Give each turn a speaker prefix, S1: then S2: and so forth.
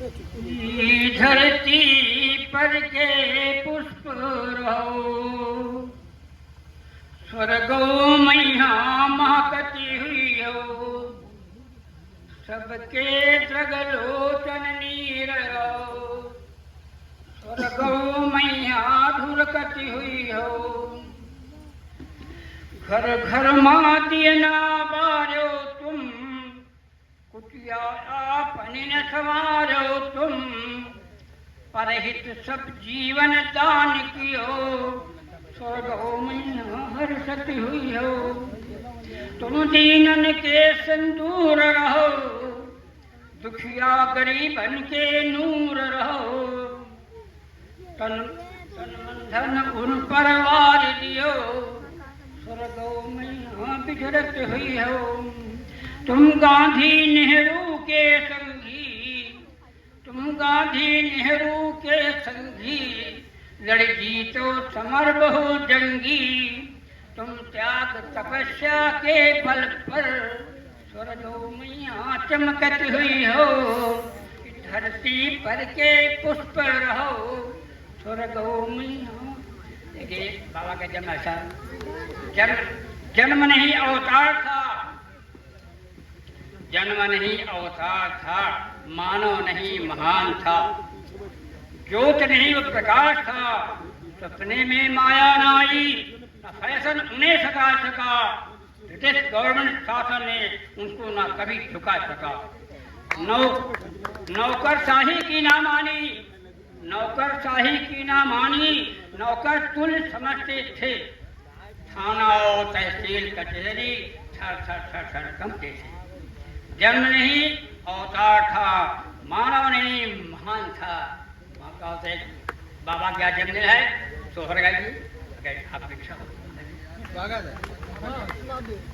S1: धरती पर के पुष्प रहो, स्वर्गो मैया महकती हुई हो, सबके जगलोचन नीर रहो, स्वर्गो मैया धुरकती हुई हो। घर घर माती ना बारो तुम, कुटिया आपने न संवारो तुम, परहित सब जीवन दान कियो, स्वर्गो मैया हर्षती हुई हो। तुम दीनन के संदूर रहो, दुखिया गरीबन के नूर रहो, तन मन धन उन पर वार दियो, स्वर्गो मैया बिखरत हुई हो। तुम गांधी नेहरू के संगी, तुम गांधी नेहरू के संगी, लड़ जीतो समर बहु जंगी, तुम त्याग तपस्या के बल पर, स्वर्गो मैया चमकत हुई हो। धरती पर के पुष्प रहो, स्वर्गो मैया। देखिए बाबा का जन्म ऐसा, जन्म नहीं अवतार था, जन्म नहीं अवतार था, मानव नहीं महान था, ज्योत नहीं वो प्रकाश था, सपने में माया न आई, न फैशन उन्हें सका, ब्रिटिश गवर्नमेंट शासन ने उनको ना कभी झुका सका। नौकरशाही की ना मानी, नौकरशाही की ना मानी, नौकर तुल्य समझते थे, थाना और तहसील कचहरी थर थर थर थर कंपते थे। जन्म नहीं अवतार था, मानव नहीं महान था। बाबा क्या जन्म है सोहर गाइए आप